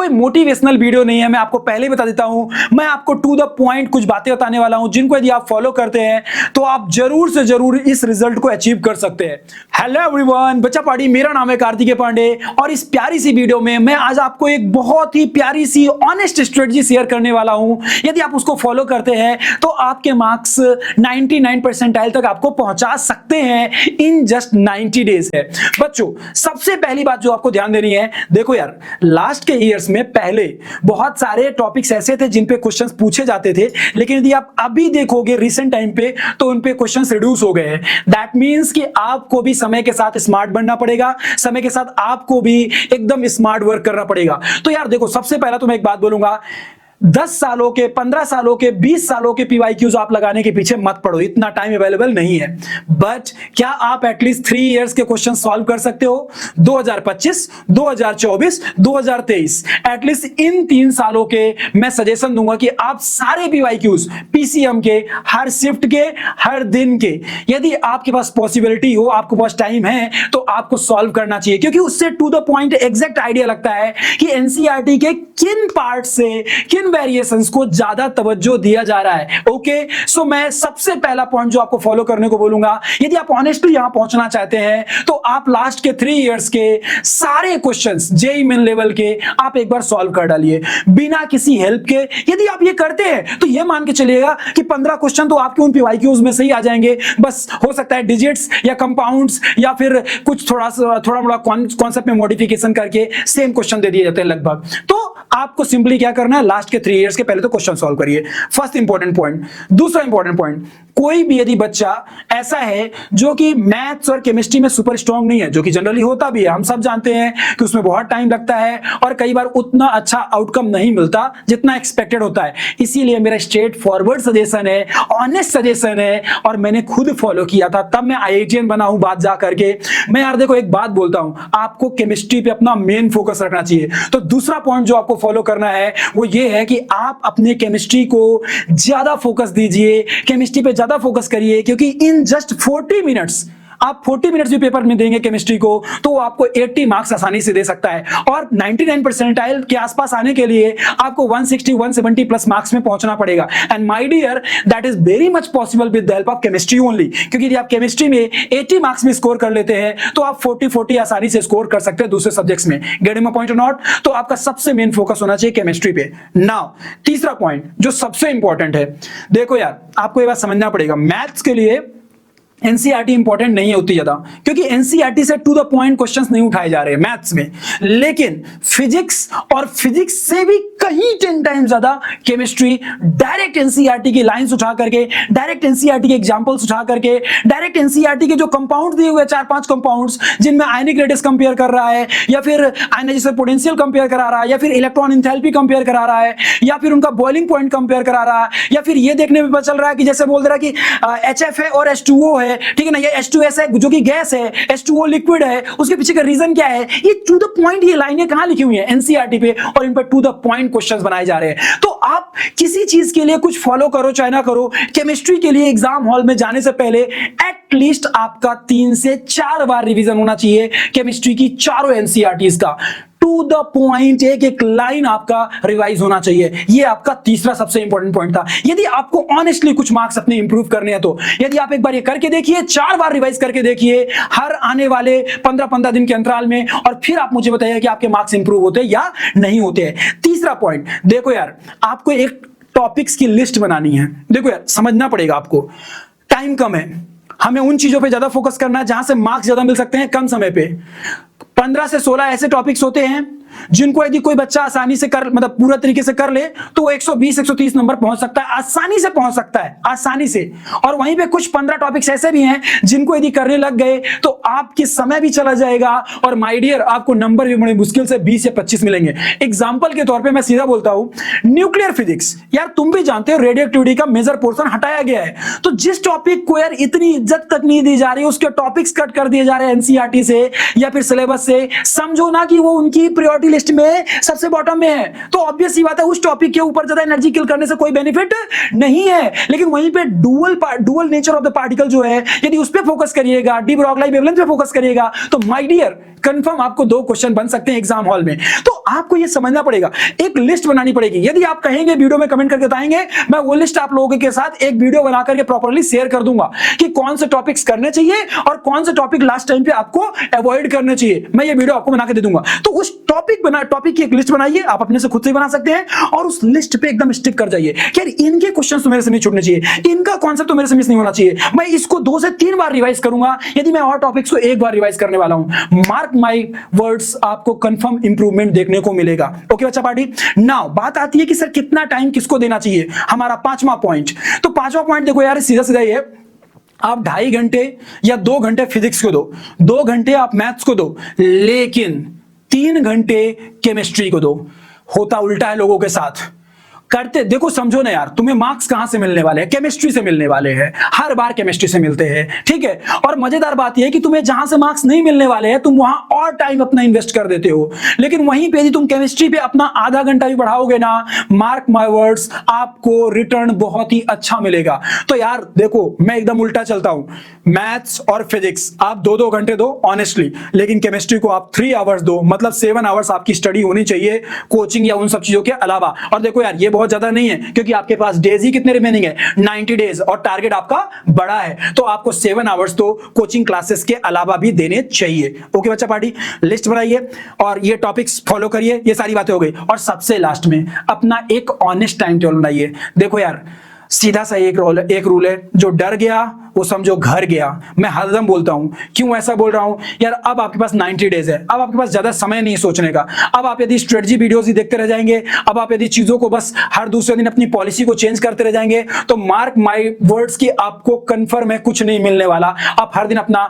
कोई motivational video नहीं है, मैं आपको पहले ही बता देता हूं। मैं आपको टू द पॉइंट कुछ बातें बताने वाला हूं जिनको यदि आप फॉलो करते हैं तो आप जरूर से जरूर इस रिजल्ट को अचीव कर सकते हैं। हेलो एवरीवन, बच्चा पार्टी, मेरा नाम है कार्तिकेय पांडे और इस प्यारी सी वीडियो में मैं आज आपको एक बहुत ही प्यारी सी ऑनेस्ट स्ट्रेटजी शेयर करने वाला हूं। यदि आप उसको फॉलो करते हैं तो आपके मार्क्स 99 परसेंटाइल तक आपको पहुंचा सकते हैं इन जस्ट 90 डेज है। बच्चों, सबसे पहली बात जो आपको ध्यान देनी है, देखो यार, लास्ट के ईयर्स में पहले बहुत सारे टॉपिक्स ऐसे थे जिन पे क्वेश्चंस पूछे जाते थे, लेकिन यदि आप अभी देखोगे रिसेंट टाइम पे तो उन पे क्वेश्चंस रिड्यूस हो गए हैं। दैट मींस कि आपको भी समय के साथ स्मार्ट बनना पड़ेगा, समय के साथ आपको भी एकदम स्मार्ट वर्क करना पड़ेगा। तो यार देखो, सबसे पहला तो मैं एक बात बोलूंगा, 10 सालों के, 15 सालों के, 20 सालों के पीवाईक्यूज आप लगाने के पीछे मत पड़ो, इतना टाइम अवेलेबल नहीं है। बट क्या आप एटलीस्ट 3 इयर्स के क्वेश्चन सॉल्व कर सकते हो? 2025, 2024, 2023, एटलीस्ट इन 3 सालों के मैं सजेशन दूंगा कि आप सारे पीवाईक्यूज पीसीएम के, हर शिफ्ट के, हर दिन के, यदि आपके पास पॉसिबिलिटी हो, आपके पास टाइम है, तो आपको सॉल्व करना चाहिए, क्योंकि उससे to the point exact idea लगता है कि एनसीईआरटी के किन पार्ट से किन वेरिएशंस को ज्यादा तवज्जो दिया जा रहा है। ओके, सो मैं सबसे पहला पॉइंट जो आपको फॉलो करने को बोलूंगा, यदि आप ऑनेस्टली यहां पहुंचना चाहते हैं तो आप लास्ट के 3 इयर्स के सारे क्वेश्चंस जेईई मेन लेवल के आप एक बार सॉल्व कर डालिए बिना किसी हेल्प के। यदि आप ये करते हैं तो ये मान के चलिएगा कि 15 क्वेश्चन तो आपके उन पीवाईक्यूज में से ही आ जाएंगे। बस हो सकता है डिजिट्स या कंपाउंड्स या फिर कुछ थोड़ा बड़ा कॉन्सेप्ट में मॉडिफिकेशन करके सेम क्वेश्चन दे दिए जाते हैं लगभग। तो आपको सिंपली क्या करना है, लास्ट के 3 इयर्स के पहले तो क्वेश्चन सॉल्व करिए। First important point. दूसरा इंपॉर्टेंट पॉइंट, कोई भी यदि बच्चा ऐसा है जो कि मैथ्स और केमिस्ट्री में सुपर स्ट्रांग नहीं है, जो कि जनरली होता भी है, हम सब जानते हैं कि उसमें बहुत टाइम लगता है और कई बार उतना अच्छा आउटकम नहीं मिलता जितना एक्सपेक्टेड होता है। इसीलिए मेरा स्ट्रेट फॉरवर्ड सजेशन है, ऑनेस्ट सजेशन है, और मैंने खुद फॉलो किया था, तब मैं आईआईटीएन बना हूं बात जा करके। मैं यार देखो एक बात बोलता हूं, आपको केमिस्ट्री पे अपना मेन फोकस रखना चाहिए। तो दूसरा पॉइंट जो आपको फॉलो करना है वो ये है कि आप अपने केमिस्ट्री को ज्यादा फोकस दीजिए, केमिस्ट्री पे ज्यादा फोकस करिए, क्योंकि इन जस्ट 40 मिनट्स आप 40 मिनट्स भी पेपर में देंगे केमिस्ट्री को तो वो आपको 80 मार्क्स आसानी से दे सकता है। और 99 परसेंटाइल के आसपास आने के लिए आपको 160 170 प्लस मार्क्स में पहुंचना पड़ेगा। And my dear, that is very much possible with the help of chemistry only, क्योंकि यदि आप केमिस्ट्री में 80 मार्क्स में स्कोर कर लेते हैं तो आप 40 आसानी से स्कोर कर सकते हैं दूसरे सब्जेक्ट्स में। गेटिंग माय पॉइंट और नॉट? तो आपका सबसे मेन फोकस होना चाहिए केमिस्ट्री पे। नाउ तीसरा पॉइंट जो सबसे इंपॉर्टेंट है, देखो यार, आपको ये बात समझना पड़ेगा, मैथ्स के लिए एनसीईआरटी इंपॉर्टेंट नहीं है उतनी ज्यादा, क्योंकि एनसीईआरटी से टू द पॉइंट क्वेश्चंस नहीं उठाए जा रहे हैं मैथ्स में, लेकिन फिजिक्स और फिजिक्स से भी कहीं 10 टाइम ज्यादा केमिस्ट्री डायरेक्ट एनसीईआरटी की लाइंस उठा करके, डायरेक्ट एनसीईआरटी के एग्जांपल्स उठा करके, डायरेक्ट एनसीईआरटी के जो कंपाउंड दिए हुए 4-5 कंपाउंड्स जिनमें आयनिक रेडियस कंपेयर कर रहा है, या फिर आयनाइजेशन पोटेंशियल कंपेयर करा रहा है, या फिर इलेक्ट्रॉन एंथैल्पी कंपेयर करा रहा है, या फिर उनका बॉइलिंग पॉइंट कंपेयर करा रहा है, या फिर ये देखने में पता चल रहा है कि जैसे बोल रहा है कि HF है और H2O है, ठीक है ना, ये H2S है जो कि गैस है, H2O लिक्विड है, उसके पीछे का रीजन क्या है, ये टू द पॉइंट ये लाइनें कहां लिखी हुई हैं? एनसीईआरटी पे, और इन पर टू द पॉइंट क्वेश्चंस बनाए जा रहे हैं। तो आप किसी चीज के लिए कुछ फॉलो करो चाहे ना करो, केमिस्ट्री के लिए एग्जाम हॉल में जाने से पहले एटलीस्ट आपका 3 से 4 बार रिवीजन होना चाहिए केमिस्ट्री की चारों एनसीईआरटीज का। टू द पॉइंट एक एक लाइन आपका रिवाइज होना चाहिए। ये आपका तीसरा सबसे इंपॉर्टेंट पॉइंट था। यदि आपको ऑनेस्टली कुछ मार्क्स अपने इंप्रूव करने हैं तो यदि आप एक बार ये करके देखिए, 4 बार रिवाइज करके देखिए हर आने वाले 15-15 दिन के अंतराल में, और फिर आप मुझे बताइए कि आपके मार्क्स इंप्रूव होते हैं या नहीं होते हैं। तीसरा पॉइंट, देखो यार, आपको एक टॉपिक्स की लिस्ट बनानी है। देखो यार, समझना पड़ेगा आपको, टाइम कम है, हमें उन चीजों पे ज्यादा फोकस करना है जहां से मार्क्स ज्यादा मिल सकते हैं कम समय पे। 15 से 16 ऐसे टॉपिक्स होते हैं जिनको यदि कोई बच्चा आसानी से कर, मतलब पूरा तरीके से कर ले तो वो 120-130 नंबर पहुंच सकता है, आसानी से पहुंच सकता है, आसानी से। और वहीं पे कुछ 15 टॉपिक्स ऐसे भी हैं जिनको यदि करने लग गए तो आपके समय भी चला जाएगा, और माय डियर, आपको नंबर भी बड़े मुश्किल से 20 या 25 मिलेंगे। एग्जाम्पल के तौर पर मैं सीधा बोलता हूं, न्यूक्लियर फिजिक्स, यार तुम भी जानते हो रेडियो एक्टिविटी का मेजर पोर्शन हटाया गया है, तो जिस टॉपिक को यार इतनी इज्जत तक नहीं दी जा रही, उसके टॉपिक्स कट कर दिए जा रहे हैं एनसीईआरटी से या फिर सिलेबस से समझो ना कि वो उनकी प्रायोरिटी लिस्ट में सबसे बॉटम में है, तो ऑब्वियस सी बात है उस टॉपिक के ऊपर ज्यादा एनर्जी किल करने से कोई बेनिफिट नहीं है। लेकिन वहीं पे dual nature of the particle जो है, यदि उस पर फोकस करिएगा, डी ब्रॉगली वेवलेंथ पे फोकस करिएगा, तो माय डियर कंफर्म आपको 2 क्वेश्चन बन सकते हैं एग्जाम हॉल में। तो आपको ये समझना पड़ेगा, एक लिस्ट बनानी पड़ेगी। यदि आप कहेंगे वीडियो में कमेंट करके बताएंगे, मैं वो लिस्ट आप लोगों के साथ एक वीडियो बना करके प्रॉपर्ली शेयर कर दूंगा कि कौन से टॉपिक्स करने चाहिए और कौन से टॉपिक लास्ट टाइम पे आपको अवॉइड करने चाहिए। मैं ये वीडियो आपको बना के दे दूंगा। तो उस टॉपिक की एक लिस्ट बनाइए, आप अपने से खुद से बना सकते हैं, और उस लिस्ट पे एकदम स्टिक कर जाइए कि यार इनके क्वेश्चन तो मेरे से नहीं छूटने चाहिए, इनका कॉन्सेप्ट तो मेरे से मिस नहीं होना चाहिए, मैं इसको 2 से 3 बार रिवाइज करूंगा, यदि मैं और टॉपिक्स को 1 बार रिवाइज करने वाला हूं। मार्क माय वर्ड्स, आपको कंफर्म इंप्रूवमेंट देखने को मिलेगा। ओके बच्चा पार्टी, नाउ बात आती है कि सर कितना टाइम किसको देना चाहिए, हमारा 5वां पॉइंट। तो 5वां पॉइंट देखो यार, सीधा सीधा ये, आप 2.5 घंटे या 2 घंटे फिजिक्स को दो, 2 घंटे आप मैथ्स को दो, लेकिन 3 घंटे केमिस्ट्री को दो। होता उल्टा है लोगों के साथ। करते देखो, समझो ना यार, तुम्हें मार्क्स कहां से मिलने वाले हैं? केमिस्ट्री से मिलने वाले हैं, हर बार केमिस्ट्री से मिलते हैं, ठीक है। और मजेदार बात यह है कि तुम्हें जहां से मार्क्स नहीं मिलने वाले हैं, तुम वहां और टाइम अपना इन्वेस्ट कर देते हो, लेकिन वहीं पे यदि तुम केमिस्ट्री पे अपना आधा घंटा भी बढ़ाओगे ना, मार्क माय वर्ड्स, आपको रिटर्न बहुत ही अच्छा मिलेगा। तो यार देखो, मैं एकदम उल्टा चलता हूं, मैथ्स और फिजिक्स आप 2-2 घंटे दो ऑनेस्टली, लेकिन केमिस्ट्री को आप 3 आवर्स दो, मतलब 7 आवर्स आपकी स्टडी होनी चाहिए, कोचिंग या उन सब चीजों के अलावा। और देखो यार, ये बहुत ज्यादा नहीं है, क्योंकि आपके पास डेज ही कितने रिमेनिंग है, 90 डेज, और टारगेट आपका बड़ा है, तो आपको 7 आवर्स तो कोचिंग क्लासेस के अलावा भी देने चाहिए। ओके बच्चा पार्टी, लिस्ट बनाइए और ये टॉपिक्स फॉलो करिए। ये सारी बातें हो गई, और सबसे लास्ट में अपना एक ऑनेस्ट टाइम टेबल बनाइए। देखो यार, सीधा सा एक रूल है, जो डर गया वो समझो घर गया। मैं हरदम बोलता हूं, क्यों ऐसा बोल रहा हूं यार, अब आपके पास 90 डेज है, अब आपके पास ज्यादा समय नहीं सोचने का। अब आप यदि स्ट्रेटजी वीडियोस ही देखते रह जाएंगे, अब आप यदि चीजों को बस हर दूसरे दिन अपनी पॉलिसी को चेंज करते रह जाएंगे, तो मार्क माय वर्ड्स की आपको कंफर्म है कुछ नहीं मिलने वाला। आप हर दिन अपना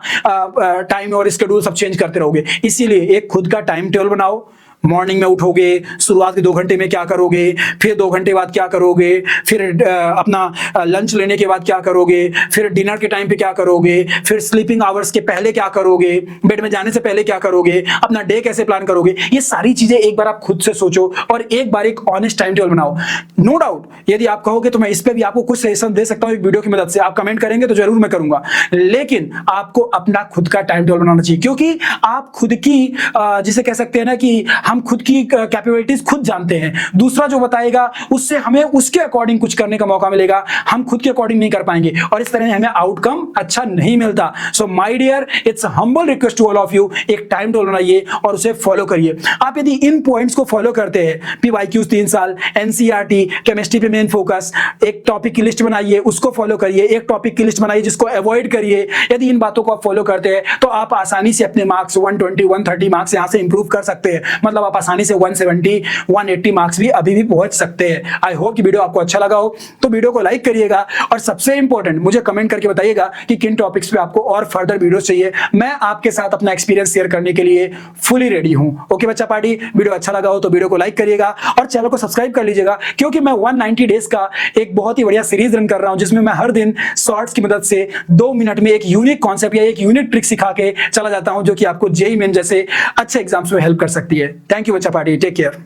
टाइम और स्केड्यूल सब चेंज करते रहोगे। इसीलिए एक खुद का टाइम टेबल बनाओ। मॉर्निंग में उठोगे, शुरुआत के 2 घंटे में क्या करोगे, फिर 2 घंटे बाद क्या करोगे, फिर अपना लंच लेने के बाद क्या करोगे, फिर डिनर के टाइम पे क्या करोगे, फिर स्लीपिंग आवर्स के पहले क्या करोगे, बेड में जाने से पहले क्या करोगे, अपना डे कैसे प्लान करोगे। ये सारी चीजें एक बार आप खुद से सोचो और एक बार एक ऑनेस्ट टाइम टेबल बनाओ। नो डाउट, यदि आप कहोगे तो मैं इस पे भी आपको कुछ सजेशन दे सकता हूं एक वीडियो की मदद से, आप कमेंट करेंगे तो जरूर मैं करूंगा, लेकिन आपको अपना खुद का टाइम टेबल बनाना चाहिए, क्योंकि आप खुद की जिसे कह सकते हैं ना कि हम खुद की कैपेबिलिटीज खुद जानते हैं। दूसरा जो बताएगा उससे हमें उसके अकॉर्डिंग कुछ करने का मौका मिलेगा, हम खुद के अकॉर्डिंग नहीं कर पाएंगे, और इस तरह हमें आउटकम अच्छा नहीं मिलता। So my dear, it's humble request to all of you, एक टाइम टेबल बनाइए और उसे फॉलो करिए। आप यदि इन पॉइंट्स को फॉलो करते हैं, PYQs 3 साल, NCERT, केमिस्ट्री पे मेन फोकस, एक टॉपिक की लिस्ट बनाइए, उसको फॉलो करिए, एक टॉपिक की लिस्ट बनाइए जिसको अवॉइड करिए। यदि इन बातों को आप फॉलो करते हैं तो आप आसानी से अपने मार्क्स 120, 130 मार्क्स यहां से इंप्रूव कर सकते हैं, मतलब आप आसानी से 170, 180 मार्क्स भी अभी भी पहुंच सकते हैं। आई होप कि वीडियो आपको अच्छा लगा हो, तो वीडियो को लाइक करिएगा, और सबसे इंपॉर्टेंट मुझे कमेंट करके बताइएगा कि किन टॉपिक्स पे आपको और फर्दर वीडियोस चाहिए। मैं आपके साथ अपना एक्सपीरियंस शेयर करने के लिए फुली रेडी हूं। ओके बच्चा पार्टी, वीडियो अच्छा लगा हो तो वीडियो को लाइक करिएगा और चैनल को सब्सक्राइब कर लीजिएगा, क्योंकि मैं 190 डेज का एक बहुत ही बढ़िया सीरीज रन कर रहा हूं, जिसमें मैं हर दिन शॉर्ट्स की मदद से 2 मिनट में एक यूनिक कॉन्सेप्ट या एक यूनिक ट्रिक सिखा के चला जाता हूं, जो कि आपको जेईई मेन जैसे अच्छे एग्जाम्स में हेल्प कर सकती है। थैंक यू बच्चा पार्टी, टेक केयर।